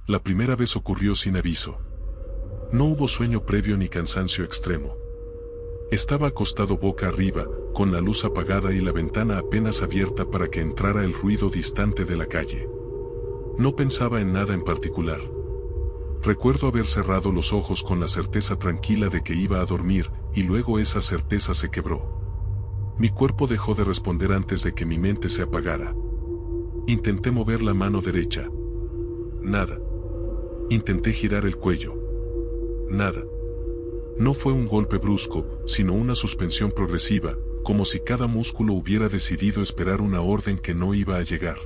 La primera vez ocurrió sin aviso. No hubo sueño previo ni cansancio extremo. Estaba acostado boca arriba, con la luz apagada y la ventana apenas abierta para que entrara el ruido distante de la calle. No pensaba en nada en particular. Recuerdo haber cerrado los ojos con la certeza tranquila de que iba a dormir, y luego esa certeza se quebró. Mi cuerpo dejó de responder antes de que mi mente se apagara. Intenté mover la mano derecha. Nada. Intenté girar el cuello. Nada. No fue un golpe brusco, sino una suspensión progresiva, como si cada músculo hubiera decidido esperar una orden que no iba a llegar.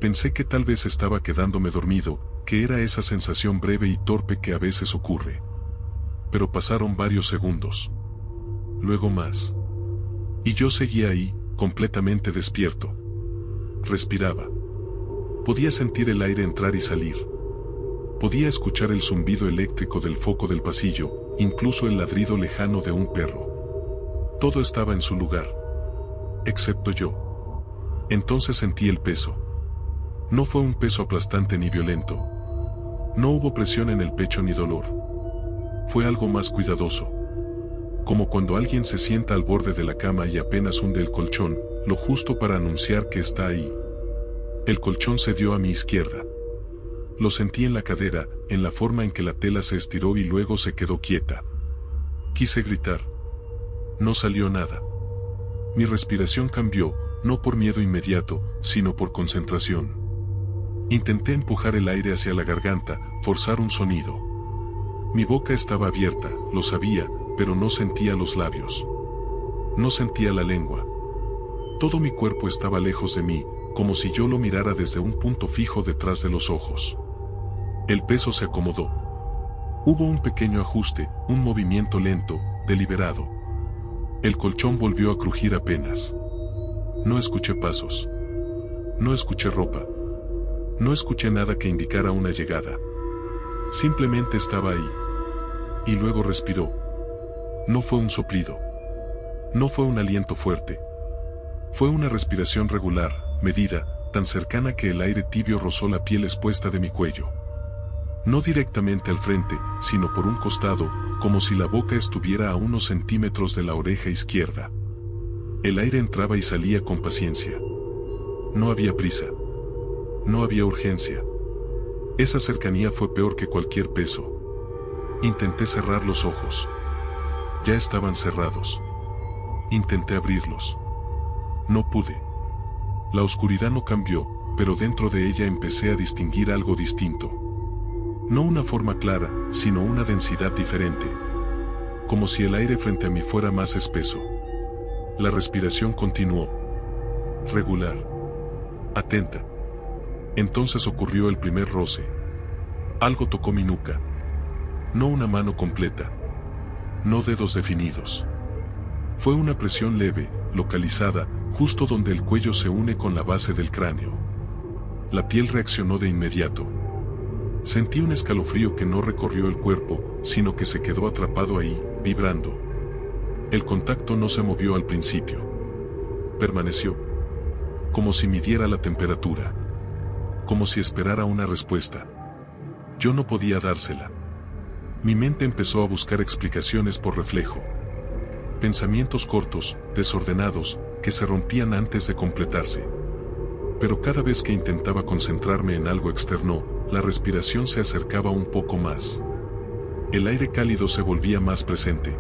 Pensé que tal vez estaba quedándome dormido, que era esa sensación breve y torpe que a veces ocurre. Pero pasaron varios segundos. Luego más. Y yo seguía ahí, completamente despierto. Respiraba. Podía sentir el aire entrar y salir. Podía escuchar el zumbido eléctrico del foco del pasillo, incluso el ladrido lejano de un perro. Todo estaba en su lugar. Excepto yo. Entonces sentí el peso. No fue un peso aplastante ni violento. No hubo presión en el pecho ni dolor. Fue algo más cuidadoso. Como cuando alguien se sienta al borde de la cama y apenas hunde el colchón, lo justo para anunciar que está ahí. El colchón cedió a mi izquierda. Lo sentí en la cadera, en la forma en que la tela se estiró y luego se quedó quieta. Quise gritar. No salió nada. Mi respiración cambió, no por miedo inmediato, sino por concentración. Intenté empujar el aire hacia la garganta, forzar un sonido. Mi boca estaba abierta, lo sabía, pero no sentía los labios. No sentía la lengua. Todo mi cuerpo estaba lejos de mí, como si yo lo mirara desde un punto fijo detrás de los ojos. El peso se acomodó. Hubo un pequeño ajuste, un movimiento lento, deliberado. El colchón volvió a crujir apenas. No escuché pasos. No escuché ropa. No escuché nada que indicara una llegada. Simplemente estaba ahí. Y luego respiró. No fue un soplido. No fue un aliento fuerte. Fue una respiración regular, medida, tan cercana que el aire tibio rozó la piel expuesta de mi cuello. No directamente al frente, sino por un costado, como si la boca estuviera a unos centímetros de la oreja izquierda. El aire entraba y salía con paciencia. No había prisa. No había urgencia. Esa cercanía fue peor que cualquier peso. Intenté cerrar los ojos. Ya estaban cerrados. Intenté abrirlos. No pude. La oscuridad no cambió, pero dentro de ella empecé a distinguir algo distinto. No una forma clara, sino una densidad diferente. Como si el aire frente a mí fuera más espeso. La respiración continuó. Regular. Atenta. Entonces ocurrió el primer roce. Algo tocó mi nuca. No una mano completa. No dedos definidos. Fue una presión leve, localizada, justo donde el cuello se une con la base del cráneo. La piel reaccionó de inmediato. Sentí un escalofrío que no recorrió el cuerpo, sino que se quedó atrapado ahí, vibrando. El contacto no se movió al principio. Permaneció. Como si midiera la temperatura. Como si esperara una respuesta. Yo no podía dársela. Mi mente empezó a buscar explicaciones por reflejo. Pensamientos cortos, desordenados, que se rompían antes de completarse. Pero cada vez que intentaba concentrarme en algo externo, la respiración se acercaba un poco más. El aire cálido se volvía más presente.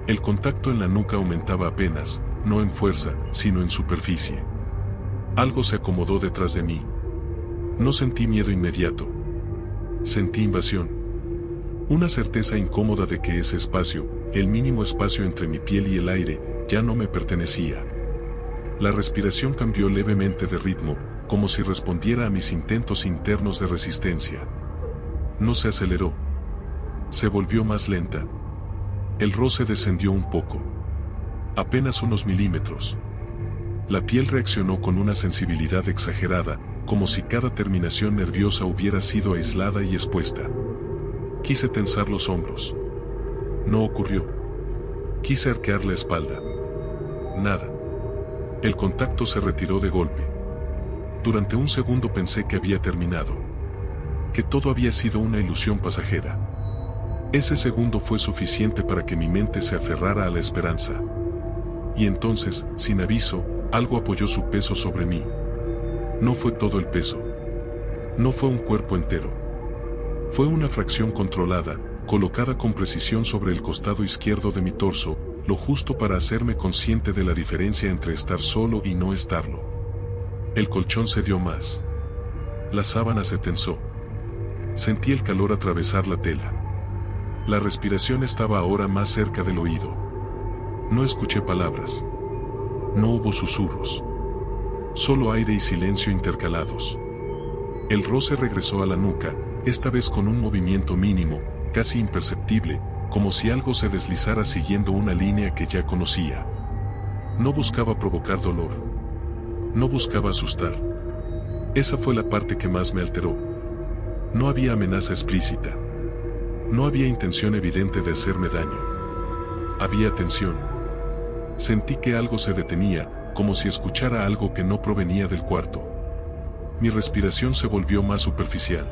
El contacto en la nuca aumentaba apenas, no en fuerza, sino en superficie. Algo se acomodó detrás de mí. No sentí miedo inmediato. Sentí invasión. Una certeza incómoda de que ese espacio, el mínimo espacio entre mi piel y el aire, ya no me pertenecía. La respiración cambió levemente de ritmo, como si respondiera a mis intentos internos de resistencia. No se aceleró. Se volvió más lenta. El roce descendió un poco. Apenas unos milímetros. La piel reaccionó con una sensibilidad exagerada, como si cada terminación nerviosa hubiera sido aislada y expuesta. Quise tensar los hombros. No ocurrió. Quise arquear la espalda. Nada. El contacto se retiró de golpe. Durante un segundo pensé que había terminado. que todo había sido una ilusión pasajera. Ese segundo fue suficiente para que mi mente se aferrara a la esperanza. Y entonces, sin aviso, algo apoyó su peso sobre mí. No fue todo el peso. No fue un cuerpo entero. Fue una fracción controlada, colocada con precisión sobre el costado izquierdo de mi torso, lo justo para hacerme consciente de la diferencia entre estar solo y no estarlo. El colchón cedió más. La sábana se tensó. Sentí el calor atravesar la tela. La respiración estaba ahora más cerca del oído. No escuché palabras. No hubo susurros. Solo aire y silencio intercalados. El roce regresó a la nuca, esta vez con un movimiento mínimo, casi imperceptible, como si algo se deslizara siguiendo una línea que ya conocía. No buscaba provocar dolor. No buscaba asustar. Esa fue la parte que más me alteró. No había amenaza explícita. No había intención evidente de hacerme daño. Había tensión. Sentí que algo se detenía, como si escuchara algo que no provenía del cuarto. Mi respiración se volvió más superficial.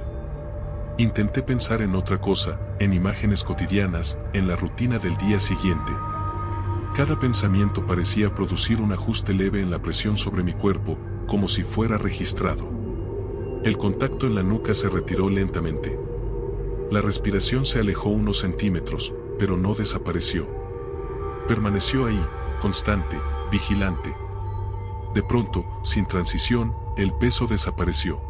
Intenté pensar en otra cosa, en imágenes cotidianas, en la rutina del día siguiente. Cada pensamiento parecía producir un ajuste leve en la presión sobre mi cuerpo, como si fuera registrado. El contacto en la nuca se retiró lentamente. La respiración se alejó unos centímetros, pero no desapareció. Permaneció ahí, constante, vigilante. De pronto, sin transición, el peso desapareció.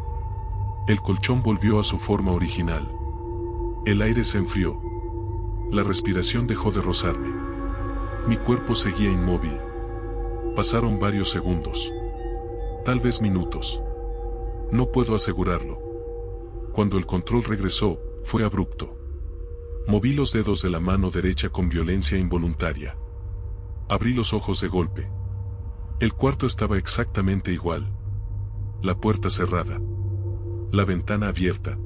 El colchón volvió a su forma original. El aire se enfrió. La respiración dejó de rozarme. Mi cuerpo seguía inmóvil. Pasaron varios segundos. Tal vez minutos. No puedo asegurarlo. Cuando el control regresó, fue abrupto. Moví los dedos de la mano derecha con violencia involuntaria. Abrí los ojos de golpe. El cuarto estaba exactamente igual. La puerta cerrada. La ventana abierta.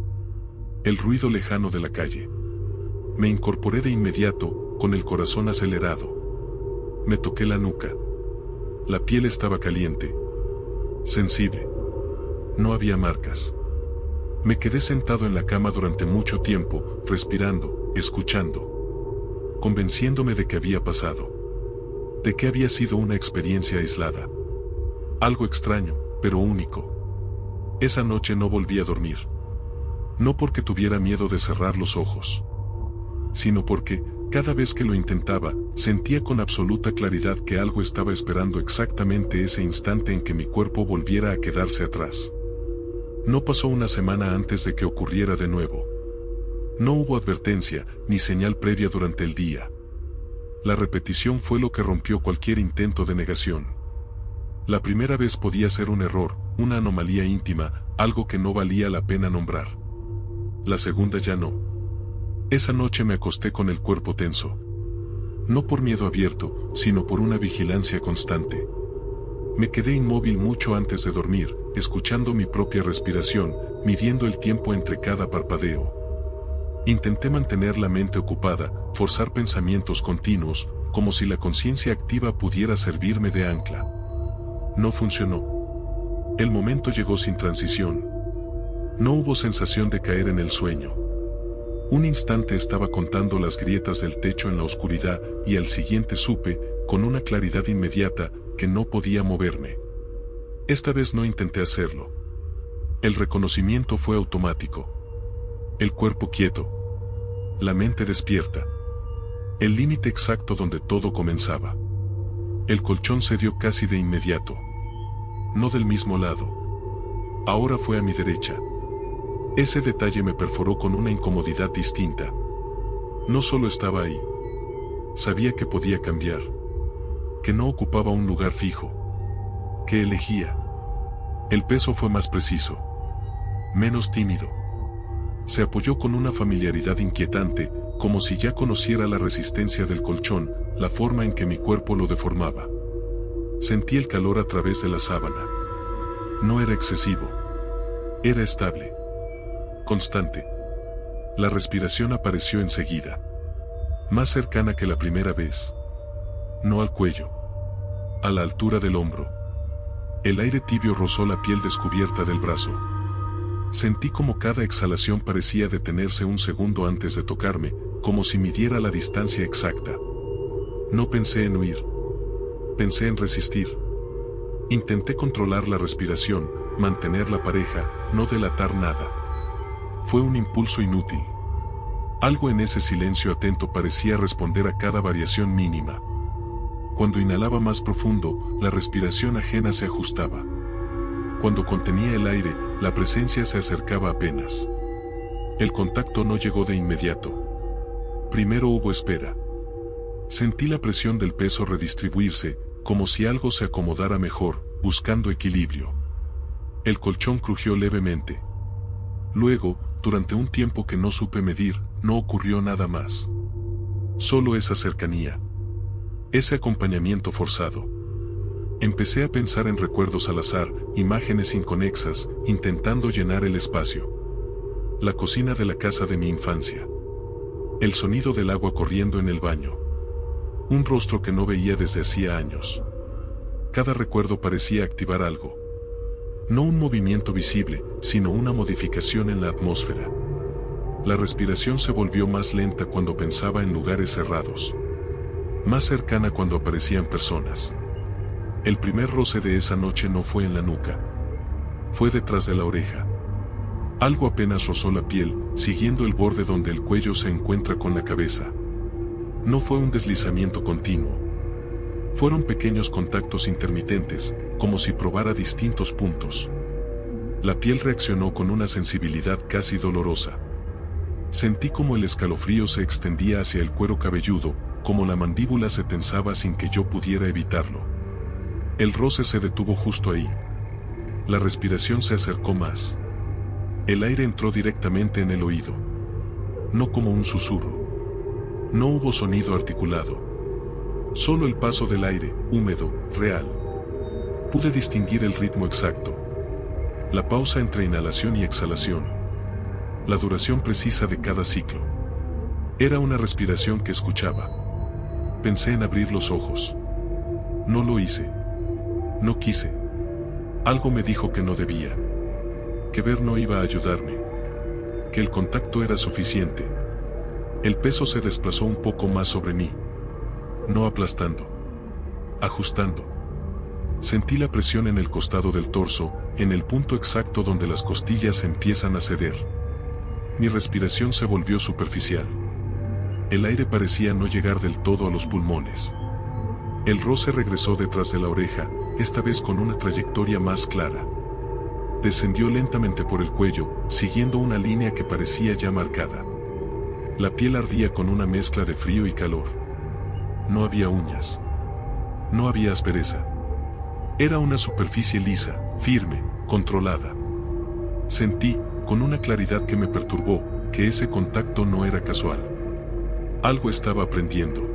El ruido lejano de la calle. Me incorporé de inmediato, con el corazón acelerado. Me toqué la nuca. La piel estaba caliente. Sensible. No había marcas. Me quedé sentado en la cama durante mucho tiempo, respirando, escuchando. Convenciéndome de que había pasado. De que había sido una experiencia aislada. Algo extraño, pero único. Esa noche no volví a dormir. No porque tuviera miedo de cerrar los ojos, sino porque, cada vez que lo intentaba, sentía con absoluta claridad que algo estaba esperando exactamente ese instante en que mi cuerpo volviera a quedarse atrás. No pasó una semana antes de que ocurriera de nuevo. No hubo advertencia, ni señal previa durante el día. La repetición fue lo que rompió cualquier intento de negación. La primera vez podía ser un error, una anomalía íntima, algo que no valía la pena nombrar. La segunda ya no. Esa noche me acosté con el cuerpo tenso. No por miedo abierto, sino por una vigilancia constante. Me quedé inmóvil mucho antes de dormir, escuchando mi propia respiración, midiendo el tiempo entre cada parpadeo. Intenté mantener la mente ocupada, forzar pensamientos continuos, como si la conciencia activa pudiera servirme de ancla. No funcionó. El momento llegó sin transición. No hubo sensación de caer en el sueño. Un instante estaba contando las grietas del techo en la oscuridad y al siguiente supe, con una claridad inmediata, que no podía moverme. Esta vez no intenté hacerlo. El reconocimiento fue automático. El cuerpo quieto. La mente despierta. El límite exacto donde todo comenzaba. El colchón cedió casi de inmediato. No del mismo lado. Ahora fue a mi derecha. Ese detalle me perforó con una incomodidad distinta. No solo estaba ahí. Sabía que podía cambiar. Que no ocupaba un lugar fijo. Que elegía. El peso fue más preciso. Menos tímido. Se apoyó con una familiaridad inquietante, como si ya conociera la resistencia del colchón, la forma en que mi cuerpo lo deformaba. Sentí el calor a través de la sábana. No era excesivo. Era estable. Constante. La respiración apareció enseguida. Más cercana que la primera vez. No al cuello. A la altura del hombro. El aire tibio rozó la piel descubierta del brazo. Sentí como cada exhalación parecía detenerse un segundo antes de tocarme, como si midiera la distancia exacta. No pensé en huir. Pensé en resistir. Intenté controlar la respiración, mantener la pareja, no delatar nada. Fue un impulso inútil. Algo en ese silencio atento parecía responder a cada variación mínima. Cuando inhalaba más profundo, la respiración ajena se ajustaba. Cuando contenía el aire, la presencia se acercaba apenas. El contacto no llegó de inmediato. Primero hubo espera. Sentí la presión del peso redistribuirse, como si algo se acomodara mejor, buscando equilibrio. El colchón crujió levemente. Luego, durante un tiempo que no supe medir, no ocurrió nada más. Solo esa cercanía. Ese acompañamiento forzado. Empecé a pensar en recuerdos al azar, imágenes inconexas, intentando llenar el espacio. La cocina de la casa de mi infancia. El sonido del agua corriendo en el baño. Un rostro que no veía desde hacía años. Cada recuerdo parecía activar algo. No un movimiento visible, sino una modificación en la atmósfera. La respiración se volvió más lenta cuando pensaba en lugares cerrados. Más cercana cuando aparecían personas. El primer roce de esa noche no fue en la nuca. Fue detrás de la oreja. Algo apenas rozó la piel, siguiendo el borde donde el cuello se encuentra con la cabeza. No fue un deslizamiento continuo. Fueron pequeños contactos intermitentes, como si probara distintos puntos. La piel reaccionó con una sensibilidad casi dolorosa. Sentí como el escalofrío se extendía hacia el cuero cabelludo, como la mandíbula se tensaba sin que yo pudiera evitarlo. El roce se detuvo justo ahí. La respiración se acercó más. El aire entró directamente en el oído. No como un susurro. No hubo sonido articulado. Solo el paso del aire, húmedo, real. Pude distinguir el ritmo exacto. La pausa entre inhalación y exhalación. La duración precisa de cada ciclo. Era una respiración que escuchaba. Pensé en abrir los ojos. No lo hice. No quise. Algo me dijo que no debía. Que ver no iba a ayudarme. Que el contacto era suficiente. El peso se desplazó un poco más sobre mí. No aplastando. Ajustando. Sentí la presión en el costado del torso, en el punto exacto donde las costillas empiezan a ceder. Mi respiración se volvió superficial. El aire parecía no llegar del todo a los pulmones. El roce regresó detrás de la oreja, esta vez con una trayectoria más clara. Descendió lentamente por el cuello, siguiendo una línea que parecía ya marcada. La piel ardía con una mezcla de frío y calor. No había uñas. No había aspereza. Era una superficie lisa, firme, controlada. Sentí, con una claridad que me perturbó, que ese contacto no era casual. Algo estaba aprendiendo.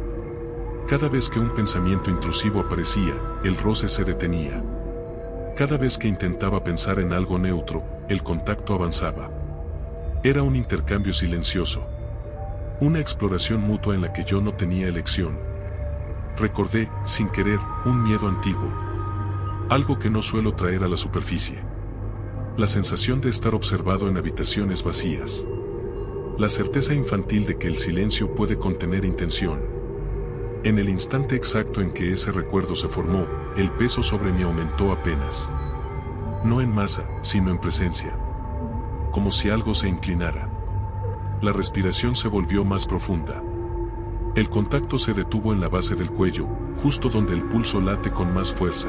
Cada vez que un pensamiento intrusivo aparecía, el roce se detenía. Cada vez que intentaba pensar en algo neutro, el contacto avanzaba. Era un intercambio silencioso. Una exploración mutua en la que yo no tenía elección. Recordé, sin querer, un miedo antiguo. Algo que no suelo traer a la superficie. La sensación de estar observado en habitaciones vacías. La certeza infantil de que el silencio puede contener intención. En el instante exacto en que ese recuerdo se formó, el peso sobre mí aumentó apenas. No en masa, sino en presencia. Como si algo se inclinara. La respiración se volvió más profunda. El contacto se detuvo en la base del cuello, justo donde el pulso late con más fuerza.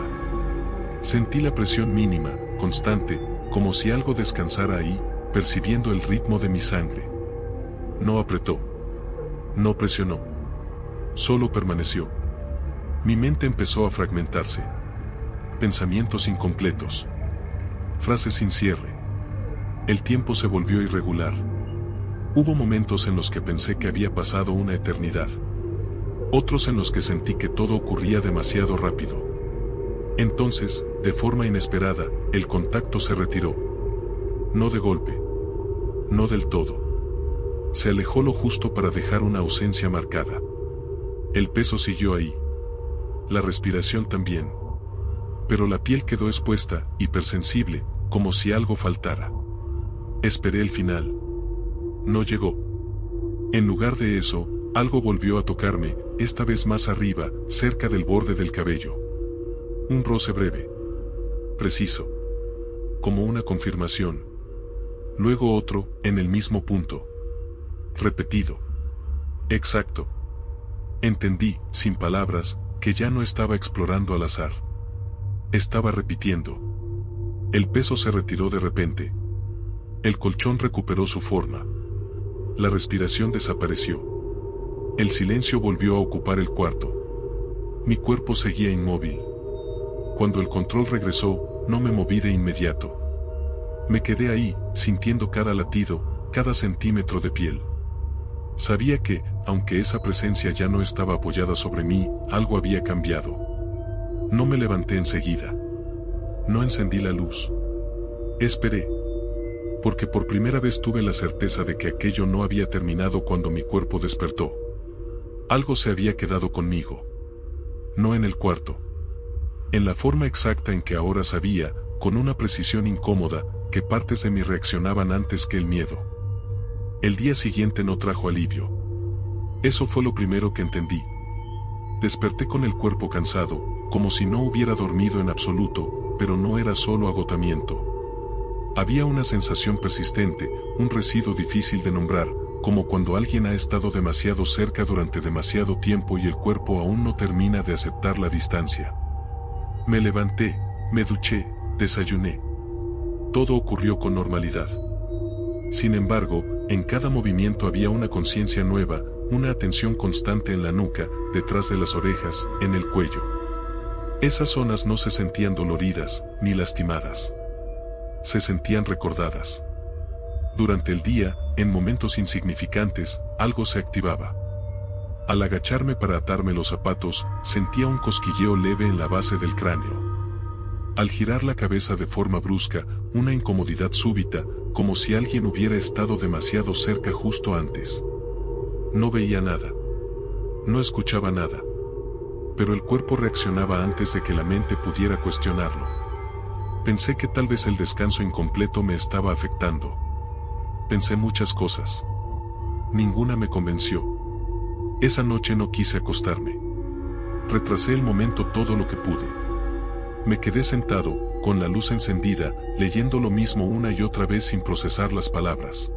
Sentí la presión mínima, constante, como si algo descansara ahí, percibiendo el ritmo de mi sangre. No apretó. No presionó. Solo permaneció. Mi mente empezó a fragmentarse. Pensamientos incompletos. Frases sin cierre. El tiempo se volvió irregular. Hubo momentos en los que pensé que había pasado una eternidad. Otros en los que sentí que todo ocurría demasiado rápido. Entonces, de forma inesperada, el contacto se retiró. No de golpe. No del todo. Se alejó lo justo para dejar una ausencia marcada. El peso siguió ahí. La respiración también. Pero la piel quedó expuesta, hipersensible, como si algo faltara. Esperé el final. No llegó. En lugar de eso, algo volvió a tocarme, esta vez más arriba, cerca del borde del cabello. Un roce breve. Preciso. Como una confirmación. Luego otro, en el mismo punto. Repetido. Exacto. Entendí, sin palabras, que ya no estaba explorando al azar. Estaba repitiendo. El peso se retiró de repente. El colchón recuperó su forma. La respiración desapareció. El silencio volvió a ocupar el cuarto. Mi cuerpo seguía inmóvil. Cuando el control regresó, no me moví de inmediato. Me quedé ahí, sintiendo cada latido, cada centímetro de piel. Sabía que, aunque esa presencia ya no estaba apoyada sobre mí, algo había cambiado. No me levanté enseguida. No encendí la luz. Esperé. Porque por primera vez tuve la certeza de que aquello no había terminado cuando mi cuerpo despertó. Algo se había quedado conmigo. No en el cuarto. En la forma exacta en que ahora sabía, con una precisión incómoda, que partes de mí reaccionaban antes que el miedo. El día siguiente no trajo alivio. Eso fue lo primero que entendí. Desperté con el cuerpo cansado, como si no hubiera dormido en absoluto, pero no era solo agotamiento. Había una sensación persistente, un residuo difícil de nombrar, como cuando alguien ha estado demasiado cerca durante demasiado tiempo y el cuerpo aún no termina de aceptar la distancia. Me levanté, me duché, desayuné. Todo ocurrió con normalidad. Sin embargo, en cada movimiento había una conciencia nueva, una atención constante en la nuca, detrás de las orejas, en el cuello. Esas zonas no se sentían doloridas, ni lastimadas. Se sentían recordadas. Durante el día, en momentos insignificantes, algo se activaba. Al agacharme para atarme los zapatos, sentía un cosquilleo leve en la base del cráneo. Al girar la cabeza de forma brusca, una incomodidad súbita, como si alguien hubiera estado demasiado cerca justo antes. No veía nada. No escuchaba nada. Pero el cuerpo reaccionaba antes de que la mente pudiera cuestionarlo. Pensé que tal vez el descanso incompleto me estaba afectando. Pensé muchas cosas. Ninguna me convenció. Esa noche no quise acostarme. Retrasé el momento todo lo que pude. Me quedé sentado, con la luz encendida, leyendo lo mismo una y otra vez sin procesar las palabras.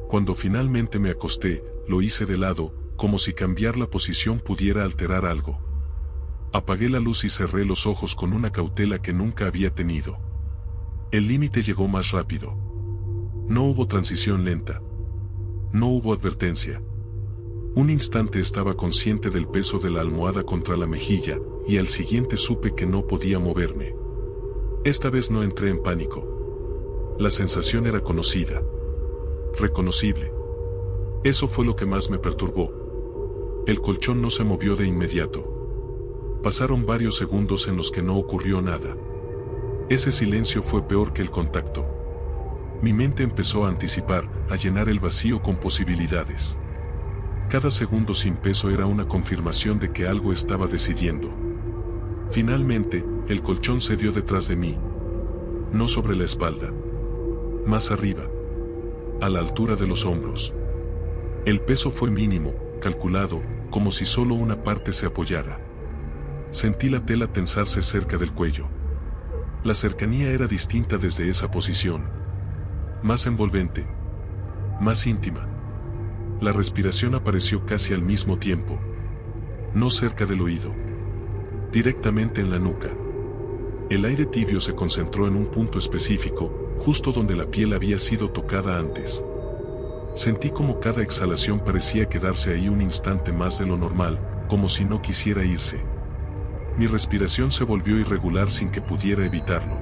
Cuando finalmente me acosté, lo hice de lado, como si cambiar la posición pudiera alterar algo. Apagué la luz y cerré los ojos con una cautela que nunca había tenido. El límite llegó más rápido. No hubo transición lenta. No hubo advertencia. Un instante estaba consciente del peso de la almohada contra la mejilla, y al siguiente supe que no podía moverme. Esta vez no entré en pánico. La sensación era conocida. Reconocible. Eso fue lo que más me perturbó. El colchón no se movió de inmediato. Pasaron varios segundos en los que no ocurrió nada. Ese silencio fue peor que el contacto. Mi mente empezó a anticipar, a llenar el vacío con posibilidades. Cada segundo sin peso era una confirmación de que algo estaba decidiendo. Finalmente, el colchón cedió detrás de mí. No sobre la espalda. Más arriba. A la altura de los hombros. El peso fue mínimo, calculado, como si solo una parte se apoyara. Sentí la tela tensarse cerca del cuello. La cercanía era distinta desde esa posición. Más envolvente. Más íntima. La respiración apareció casi al mismo tiempo. No cerca del oído. Directamente en la nuca. El aire tibio se concentró en un punto específico, justo donde la piel había sido tocada antes. Sentí como cada exhalación parecía quedarse ahí un instante más de lo normal, como si no quisiera irse. Mi respiración se volvió irregular sin que pudiera evitarlo.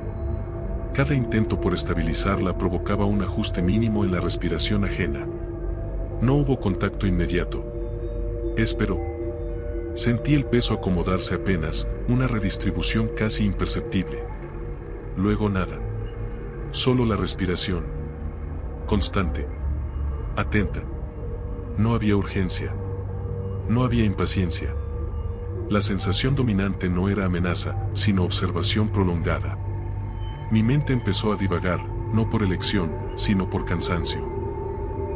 Cada intento por estabilizarla provocaba un ajuste mínimo en la respiración ajena. No hubo contacto inmediato. Esperó. Sentí el peso acomodarse apenas, una redistribución casi imperceptible. Luego nada. Solo la respiración. Constante. Atenta. No había urgencia. No había impaciencia. La sensación dominante no era amenaza, sino observación prolongada. Mi mente empezó a divagar, no por elección, sino por cansancio.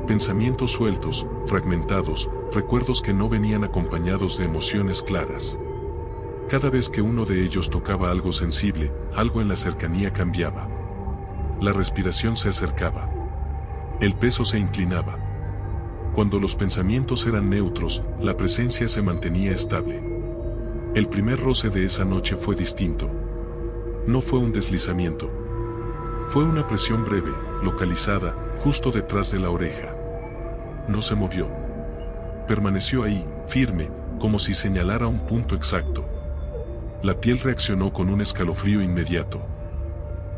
Pensamientos sueltos, fragmentados, recuerdos que no venían acompañados de emociones claras. Cada vez que uno de ellos tocaba algo sensible, algo en la cercanía cambiaba. La respiración se acercaba. El peso se inclinaba. Cuando los pensamientos eran neutros, la presencia se mantenía estable. El primer roce de esa noche fue distinto. No fue un deslizamiento. Fue una presión breve, localizada, justo detrás de la oreja. No se movió. Permaneció ahí, firme, como si señalara un punto exacto. La piel reaccionó con un escalofrío inmediato.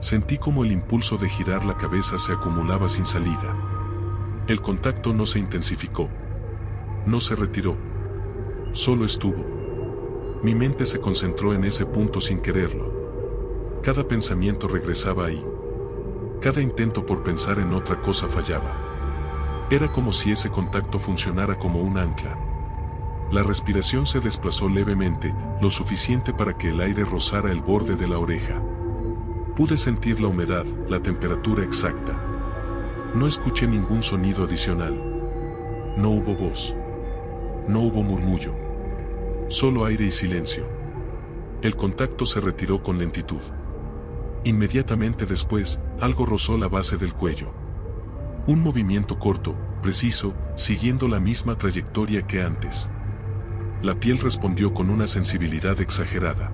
Sentí como el impulso de girar la cabeza se acumulaba sin salida. El contacto no se intensificó. No se retiró. Solo estuvo. Mi mente se concentró en ese punto sin quererlo. Cada pensamiento regresaba ahí. Cada intento por pensar en otra cosa fallaba. Era como si ese contacto funcionara como un ancla. La respiración se desplazó levemente, lo suficiente para que el aire rozara el borde de la oreja. Pude sentir la humedad, la temperatura exacta. No escuché ningún sonido adicional. No hubo voz. No hubo murmullo. Solo aire y silencio. El contacto se retiró con lentitud. Inmediatamente después, algo rozó la base del cuello. Un movimiento corto, preciso, siguiendo la misma trayectoria que antes. La piel respondió con una sensibilidad exagerada.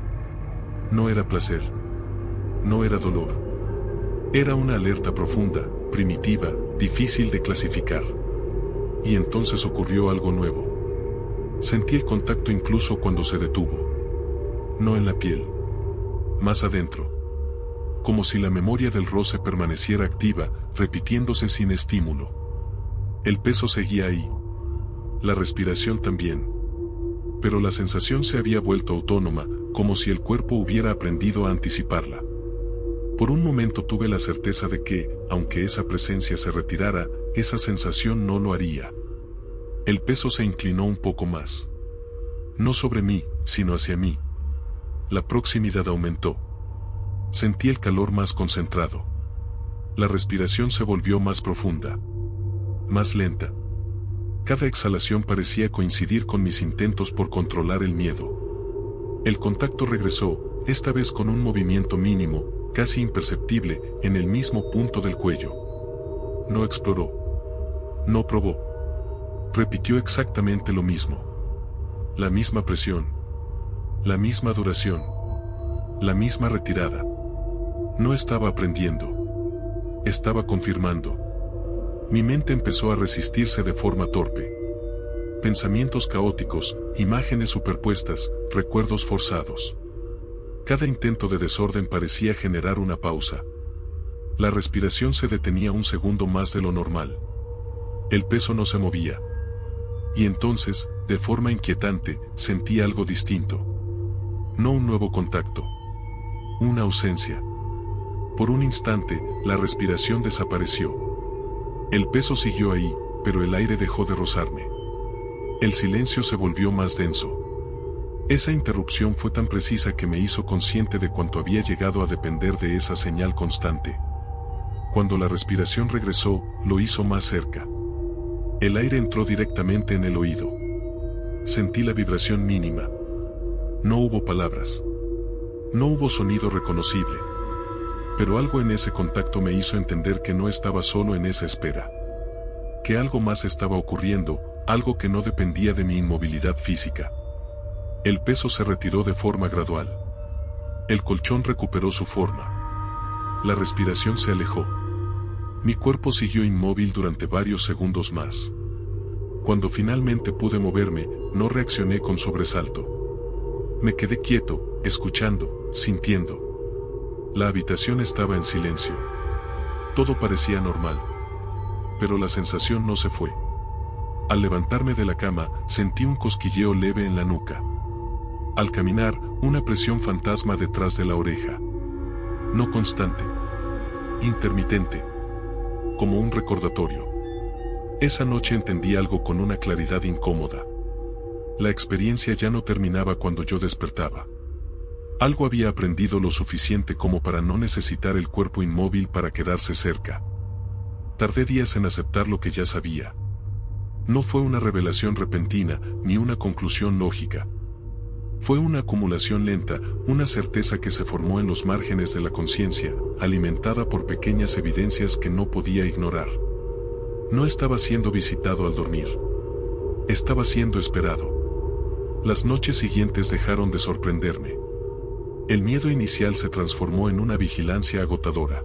No era placer. No era dolor. Era una alerta profunda, primitiva, difícil de clasificar. Y entonces ocurrió algo nuevo. Sentí el contacto incluso cuando se detuvo. No en la piel. Más adentro. Como si la memoria del roce permaneciera activa, repitiéndose sin estímulo. El peso seguía ahí. La respiración también. Pero la sensación se había vuelto autónoma, como si el cuerpo hubiera aprendido a anticiparla. Por un momento tuve la certeza de que, aunque esa presencia se retirara, esa sensación no lo haría. El peso se inclinó un poco más. No sobre mí, sino hacia mí. La proximidad aumentó. Sentí el calor más concentrado. La respiración se volvió más profunda. Más lenta. Cada exhalación parecía coincidir con mis intentos por controlar el miedo. El contacto regresó, esta vez con un movimiento mínimo, casi imperceptible, en el mismo punto del cuello. No exploró. No probó. Repitió exactamente lo mismo. La misma presión. La misma duración. La misma retirada. No estaba aprendiendo. Estaba confirmando. Mi mente empezó a resistirse de forma torpe. Pensamientos caóticos, imágenes superpuestas, recuerdos forzados. Cada intento de desorden parecía generar una pausa. La respiración se detenía un segundo más de lo normal. El peso no se movía. Y entonces, de forma inquietante, sentí algo distinto. No un nuevo contacto. Una ausencia. Por un instante, la respiración desapareció. El peso siguió ahí, pero el aire dejó de rozarme. El silencio se volvió más denso. Esa interrupción fue tan precisa que me hizo consciente de cuánto había llegado a depender de esa señal constante. Cuando la respiración regresó, lo hizo más cerca. El aire entró directamente en el oído. Sentí la vibración mínima. No hubo palabras. No hubo sonido reconocible. Pero algo en ese contacto me hizo entender que no estaba solo en esa espera. Que algo más estaba ocurriendo, algo que no dependía de mi inmovilidad física. El peso se retiró de forma gradual. El colchón recuperó su forma. La respiración se alejó. Mi cuerpo siguió inmóvil durante varios segundos más. Cuando finalmente pude moverme, no reaccioné con sobresalto. Me quedé quieto, escuchando, sintiendo. La habitación estaba en silencio. Todo parecía normal. Pero la sensación no se fue. Al levantarme de la cama, sentí un cosquilleo leve en la nuca. Al caminar, una presión fantasma detrás de la oreja. No constante. Intermitente. Como un recordatorio. Esa noche entendí algo con una claridad incómoda. La experiencia ya no terminaba cuando yo despertaba. Algo había aprendido lo suficiente como para no necesitar el cuerpo inmóvil para quedarse cerca. Tardé días en aceptar lo que ya sabía. No fue una revelación repentina, ni una conclusión lógica. Fue una acumulación lenta, una certeza que se formó en los márgenes de la conciencia, alimentada por pequeñas evidencias que no podía ignorar. No estaba siendo visitado al dormir. Estaba siendo esperado. Las noches siguientes dejaron de sorprenderme. El miedo inicial se transformó en una vigilancia agotadora.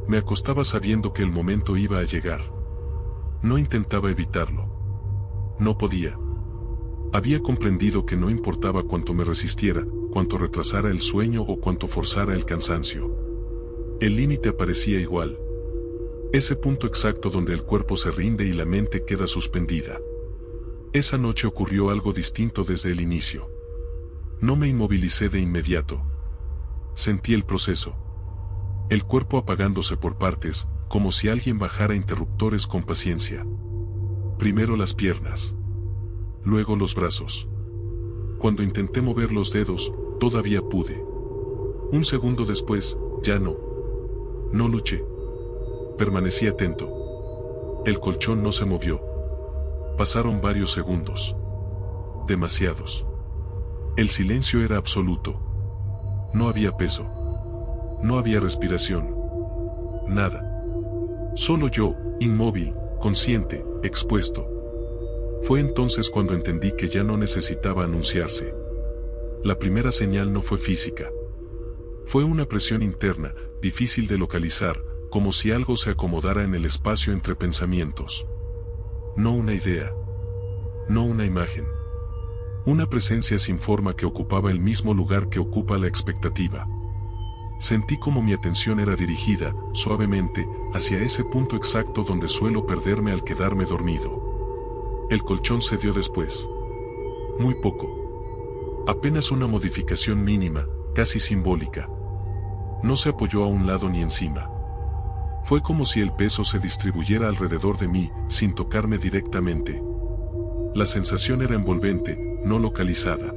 Me acostaba sabiendo que el momento iba a llegar. No intentaba evitarlo. No podía. Había comprendido que no importaba cuánto me resistiera, cuánto retrasara el sueño o cuánto forzara el cansancio. El límite aparecía igual. Ese punto exacto donde el cuerpo se rinde y la mente queda suspendida. Esa noche ocurrió algo distinto desde el inicio. No me inmovilicé de inmediato. Sentí el proceso. El cuerpo apagándose por partes, como si alguien bajara interruptores con paciencia. Primero las piernas. Luego los brazos. Cuando intenté mover los dedos, todavía pude. Un segundo después, ya no. No luché. Permanecí atento. El colchón no se movió. Pasaron varios segundos. Demasiados. El silencio era absoluto. No había peso. No había respiración. Nada. Solo yo, inmóvil, consciente, expuesto. Fue entonces cuando entendí que ya no necesitaba anunciarse. La primera señal no fue física. Fue una presión interna, difícil de localizar, como si algo se acomodara en el espacio entre pensamientos. No una idea. No una imagen. Una presencia sin forma que ocupaba el mismo lugar que ocupa la expectativa. Sentí como mi atención era dirigida, suavemente, hacia ese punto exacto donde suelo perderme al quedarme dormido. El colchón cedió después. Muy poco. Apenas una modificación mínima, casi simbólica. No se apoyó a un lado ni encima. Fue como si el peso se distribuyera alrededor de mí, sin tocarme directamente. La sensación era envolvente, no localizada.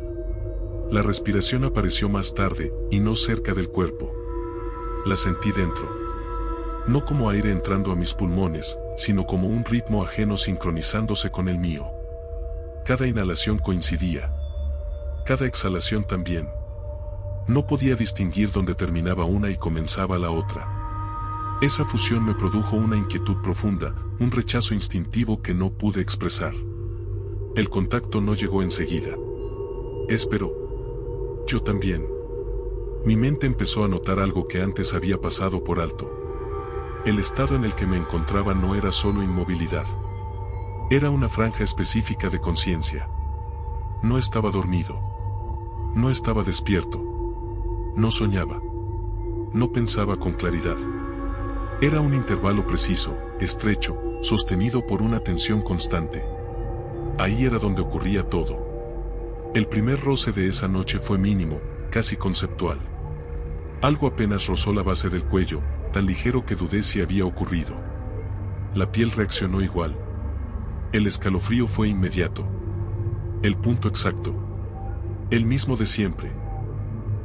La respiración apareció más tarde, y no cerca del cuerpo. La sentí dentro. No como aire entrando a mis pulmones, sino como un ritmo ajeno sincronizándose con el mío. Cada inhalación coincidía. Cada exhalación también. No podía distinguir dónde terminaba una y comenzaba la otra. Esa fusión me produjo una inquietud profunda, un rechazo instintivo que no pude expresar. El contacto no llegó enseguida. Esperó. Yo también. Mi mente empezó a notar algo que antes había pasado por alto. El estado en el que me encontraba no era solo inmovilidad. Era una franja específica de conciencia. No estaba dormido. No estaba despierto. No soñaba. No pensaba con claridad. Era un intervalo preciso, estrecho, sostenido por una tensión constante. Ahí era donde ocurría todo. El primer roce de esa noche fue mínimo, casi conceptual. Algo apenas rozó la base del cuello, tan ligero que dudé si había ocurrido. La piel reaccionó igual. El escalofrío fue inmediato. El punto exacto. El mismo de siempre.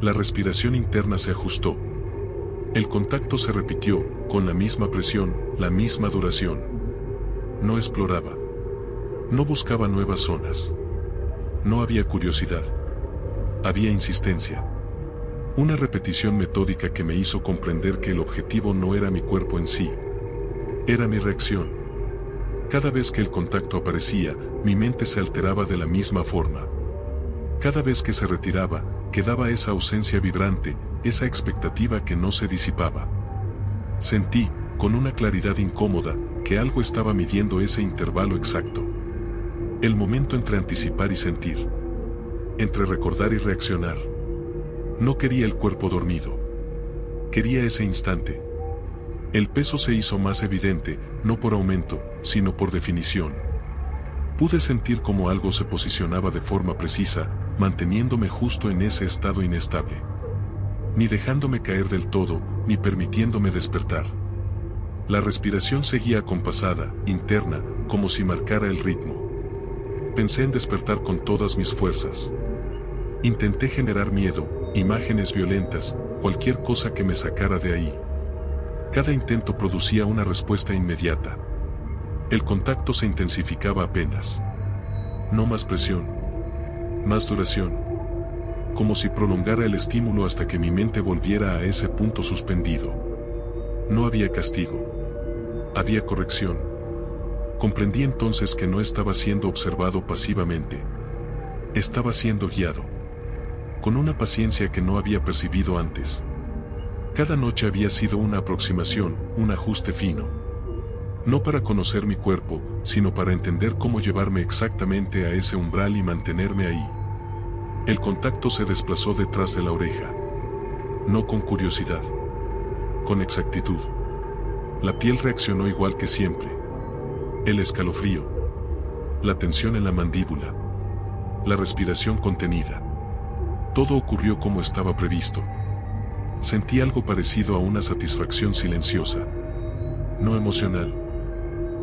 La respiración interna se ajustó. El contacto se repitió, con la misma presión, la misma duración. No exploraba. No buscaba nuevas zonas. No había curiosidad. Había insistencia. Una repetición metódica que me hizo comprender que el objetivo no era mi cuerpo en sí. Era mi reacción. Cada vez que el contacto aparecía, mi mente se alteraba de la misma forma. Cada vez que se retiraba, quedaba esa ausencia vibrante, esa expectativa que no se disipaba. Sentí, con una claridad incómoda, que algo estaba midiendo ese intervalo exacto. El momento entre anticipar y sentir. Entre recordar y reaccionar. No quería el cuerpo dormido. Quería ese instante. El peso se hizo más evidente, no por aumento, sino por definición. Pude sentir cómo algo se posicionaba de forma precisa, manteniéndome justo en ese estado inestable. Ni dejándome caer del todo, ni permitiéndome despertar. La respiración seguía acompasada, interna, como si marcara el ritmo. Pensé en despertar con todas mis fuerzas. Intenté generar miedo, imágenes violentas, cualquier cosa que me sacara de ahí. Cada intento producía una respuesta inmediata. El contacto se intensificaba apenas. No más presión. Más duración. Como si prolongara el estímulo hasta que mi mente volviera a ese punto suspendido. No había castigo. Había corrección. Comprendí entonces que no estaba siendo observado pasivamente. Estaba siendo guiado. Con una paciencia que no había percibido antes. Cada noche había sido una aproximación, un ajuste fino. No para conocer mi cuerpo, sino para entender cómo llevarme exactamente a ese umbral y mantenerme ahí. El contacto se desplazó detrás de la oreja. No con curiosidad. Con exactitud. La piel reaccionó igual que siempre. El escalofrío. La tensión en la mandíbula. La respiración contenida. Todo ocurrió como estaba previsto. Sentí algo parecido a una satisfacción silenciosa. No emocional.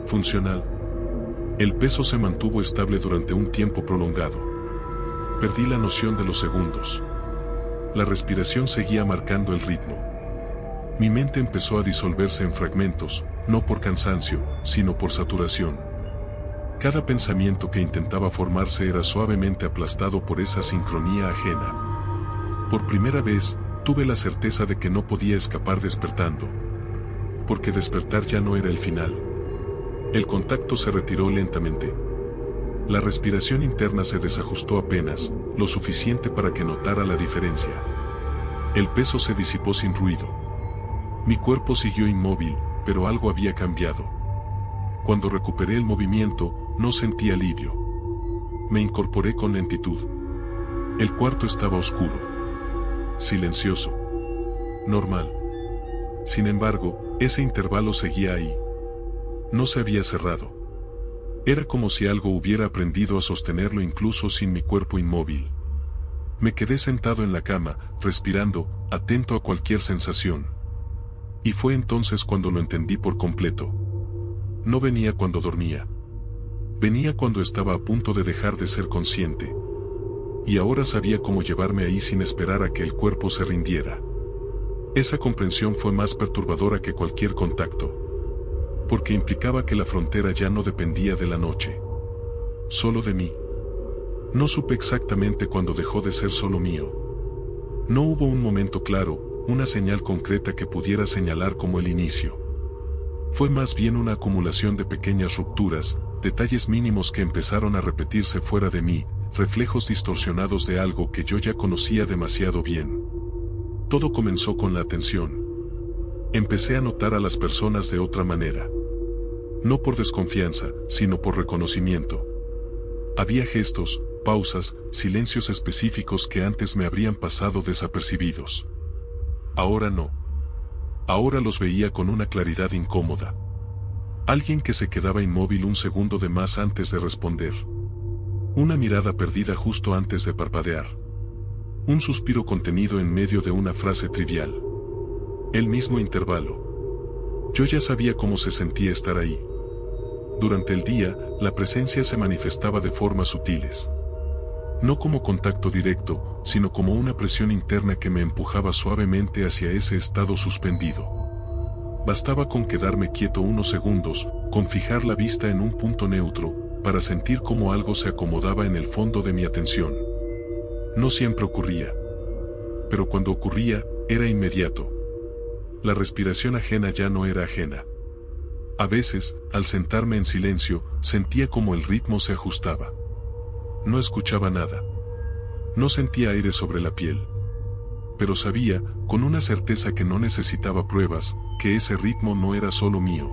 Funcional. El peso se mantuvo estable durante un tiempo prolongado. Perdí la noción de los segundos. La respiración seguía marcando el ritmo. Mi mente empezó a disolverse en fragmentos, no por cansancio, sino por saturación. Cada pensamiento que intentaba formarse era suavemente aplastado por esa sincronía ajena. Por primera vez, tuve la certeza de que no podía escapar despertando. Porque despertar ya no era el final. El contacto se retiró lentamente. La respiración interna se desajustó apenas, lo suficiente para que notara la diferencia. El peso se disipó sin ruido. Mi cuerpo siguió inmóvil, pero algo había cambiado. Cuando recuperé el movimiento, no sentí alivio. Me incorporé con lentitud. El cuarto estaba oscuro. Silencioso. Normal. Sin embargo, ese intervalo seguía ahí. No se había cerrado. Era como si algo hubiera aprendido a sostenerlo incluso sin mi cuerpo inmóvil. Me quedé sentado en la cama, respirando, atento a cualquier sensación. Y fue entonces cuando lo entendí por completo. No venía cuando dormía. Venía cuando estaba a punto de dejar de ser consciente. Y ahora sabía cómo llevarme ahí sin esperar a que el cuerpo se rindiera. Esa comprensión fue más perturbadora que cualquier contacto. Porque implicaba que la frontera ya no dependía de la noche. Solo de mí. No supe exactamente cuándo dejó de ser solo mío. No hubo un momento claro, una señal concreta que pudiera señalar como el inicio. Fue más bien una acumulación de pequeñas rupturas, detalles mínimos que empezaron a repetirse fuera de mí, reflejos distorsionados de algo que yo ya conocía demasiado bien. Todo comenzó con la atención. Empecé a notar a las personas de otra manera. No por desconfianza, sino por reconocimiento. Había gestos, pausas, silencios específicos que antes me habrían pasado desapercibidos. Ahora no. Ahora los veía con una claridad incómoda. Alguien que se quedaba inmóvil un segundo de más antes de responder. Una mirada perdida justo antes de parpadear. Un suspiro contenido en medio de una frase trivial. El mismo intervalo. Yo ya sabía cómo se sentía estar ahí. Durante el día, la presencia se manifestaba de formas sutiles. No como contacto directo, sino como una presión interna que me empujaba suavemente hacia ese estado suspendido. Bastaba con quedarme quieto unos segundos, con fijar la vista en un punto neutro, para sentir cómo algo se acomodaba en el fondo de mi atención. No siempre ocurría. Pero cuando ocurría, era inmediato. La respiración ajena ya no era ajena. A veces, al sentarme en silencio, sentía como el ritmo se ajustaba. No escuchaba nada. No sentía aire sobre la piel. Pero sabía, con una certeza que no necesitaba pruebas, que ese ritmo no era solo mío.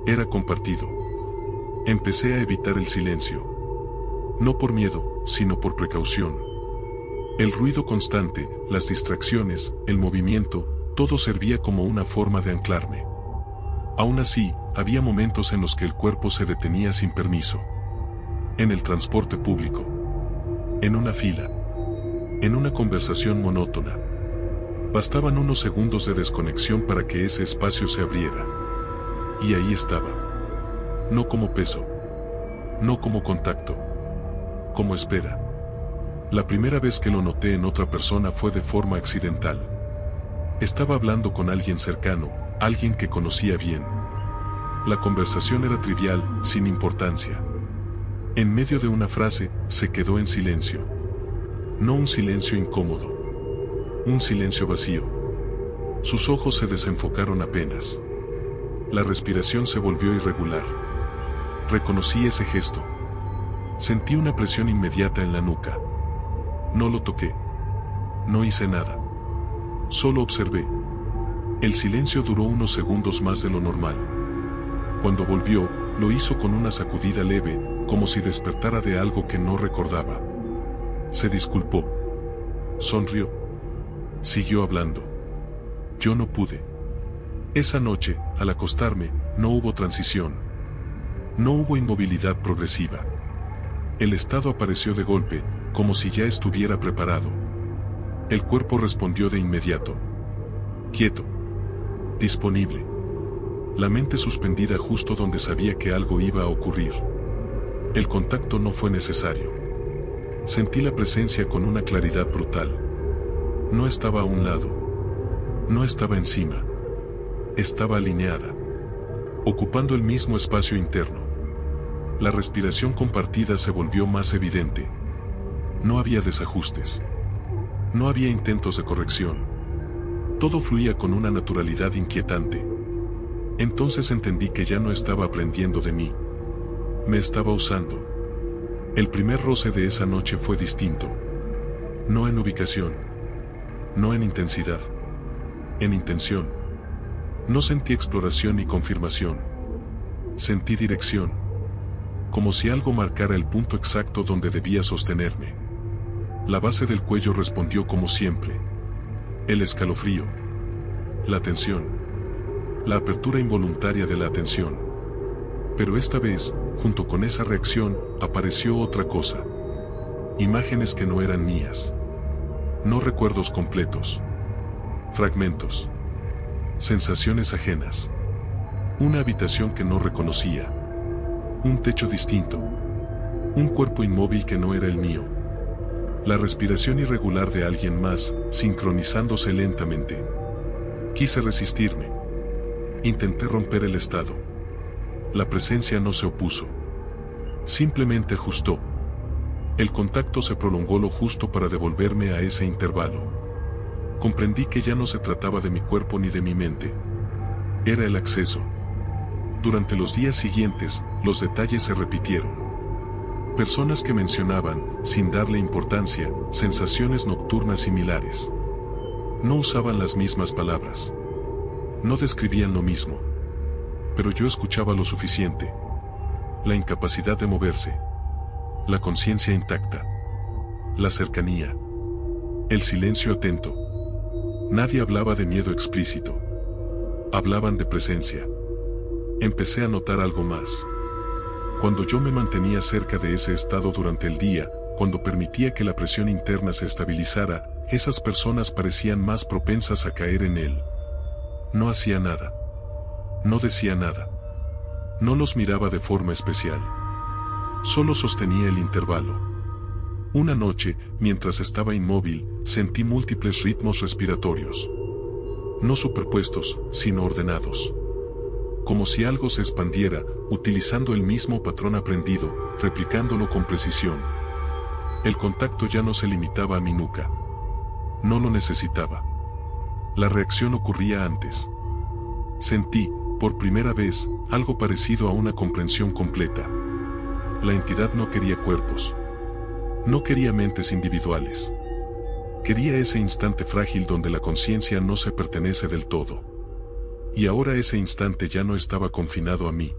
Era compartido. Empecé a evitar el silencio. No por miedo, sino por precaución. El ruido constante, las distracciones, el movimiento, todo servía como una forma de anclarme. Aún así, había momentos en los que el cuerpo se detenía sin permiso. En el transporte público. En una fila. En una conversación monótona. Bastaban unos segundos de desconexión para que ese espacio se abriera. Y ahí estaba. No como peso. No como contacto. Como espera. La primera vez que lo noté en otra persona fue de forma accidental. Estaba hablando con alguien cercano, alguien que conocía bien. La conversación era trivial, sin importancia. En medio de una frase, se quedó en silencio. No un silencio incómodo. Un silencio vacío. Sus ojos se desenfocaron apenas. La respiración se volvió irregular. Reconocí ese gesto. Sentí una presión inmediata en la nuca. No lo toqué. No hice nada. Solo observé. El silencio duró unos segundos más de lo normal. Cuando volvió, lo hizo con una sacudida leve, como si despertara de algo que no recordaba. Se disculpó. Sonrió. Siguió hablando. Yo no pude. Esa noche, al acostarme, no hubo transición. No hubo inmovilidad progresiva. El estado apareció de golpe, como si ya estuviera preparado. El cuerpo respondió de inmediato. Quieto. Disponible. La mente suspendida justo donde sabía que algo iba a ocurrir. El contacto no fue necesario. Sentí la presencia con una claridad brutal. No estaba a un lado. No estaba encima. Estaba alineada. Ocupando el mismo espacio interno. La respiración compartida se volvió más evidente. No había desajustes. No había intentos de corrección. Todo fluía con una naturalidad inquietante. Entonces entendí que ya no estaba aprendiendo de mí. Me estaba usando. El primer roce de esa noche fue distinto. No en ubicación. No en intensidad. En intención. No sentí exploración ni confirmación. Sentí dirección. Como si algo marcara el punto exacto donde debía sostenerme. La base del cuello respondió como siempre. El escalofrío. La tensión. La apertura involuntaria de la atención. Pero esta vez, junto con esa reacción, apareció otra cosa. Imágenes que no eran mías. No recuerdos completos. Fragmentos. Sensaciones ajenas. Una habitación que no reconocía. Un techo distinto. Un cuerpo inmóvil que no era el mío. La respiración irregular de alguien más, sincronizándose lentamente. Quise resistirme. Intenté romper el estado. La presencia no se opuso. Simplemente ajustó. El contacto se prolongó lo justo para devolverme a ese intervalo. Comprendí que ya no se trataba de mi cuerpo ni de mi mente. Era el acceso. Durante los días siguientes, los detalles se repitieron. Personas que mencionaban, sin darle importancia, sensaciones nocturnas similares. No usaban las mismas palabras. No describían lo mismo. Pero yo escuchaba lo suficiente. La incapacidad de moverse. La conciencia intacta. La cercanía. El silencio atento. Nadie hablaba de miedo explícito. Hablaban de presencia. Empecé a notar algo más. Cuando yo me mantenía cerca de ese estado durante el día, cuando permitía que la presión interna se estabilizara, esas personas parecían más propensas a caer en él. No hacía nada. No decía nada. No los miraba de forma especial. Solo sostenía el intervalo. Una noche, mientras estaba inmóvil, sentí múltiples ritmos respiratorios. No superpuestos, sino ordenados. Como si algo se expandiera, utilizando el mismo patrón aprendido, replicándolo con precisión. El contacto ya no se limitaba a mi nuca. No lo necesitaba. La reacción ocurría antes. Sentí, por primera vez, algo parecido a una comprensión completa. La entidad no quería cuerpos. No quería mentes individuales. Quería ese instante frágil donde la conciencia no se pertenece del todo. Y ahora ese instante ya no estaba confinado a mí.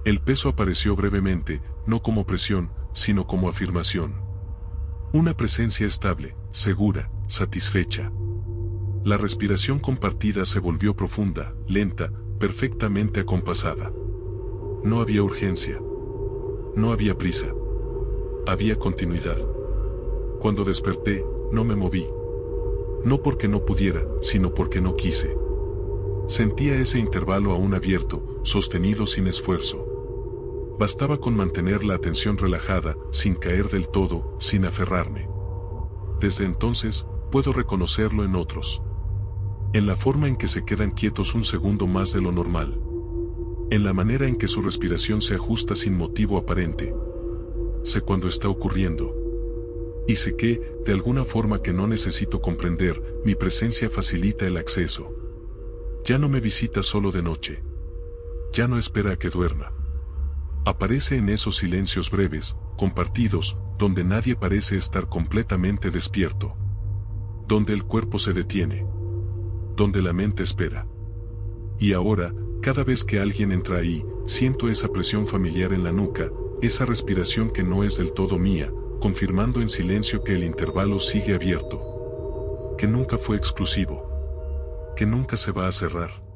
El peso apareció brevemente, no como presión, sino como afirmación. Una presencia estable, segura, satisfecha. La respiración compartida se volvió profunda, lenta, perfectamente acompasada. No había urgencia. No había prisa. Había continuidad. Cuando desperté, no me moví. No porque no pudiera, sino porque no quise. Sentía ese intervalo aún abierto, sostenido sin esfuerzo. Bastaba con mantener la atención relajada, sin caer del todo, sin aferrarme. Desde entonces, puedo reconocerlo en otros. En la forma en que se quedan quietos un segundo más de lo normal. En la manera en que su respiración se ajusta sin motivo aparente. Sé cuándo está ocurriendo. Y sé que, de alguna forma que no necesito comprender, mi presencia facilita el acceso. Ya no me visita solo de noche. Ya no espera a que duerma. Aparece en esos silencios breves, compartidos, donde nadie parece estar completamente despierto. Donde el cuerpo se detiene. Donde la mente espera. Y ahora, cada vez que alguien entra ahí, siento esa presión familiar en la nuca, esa respiración que no es del todo mía, confirmando en silencio que el intervalo sigue abierto. Que nunca fue exclusivo. Que nunca se va a cerrar.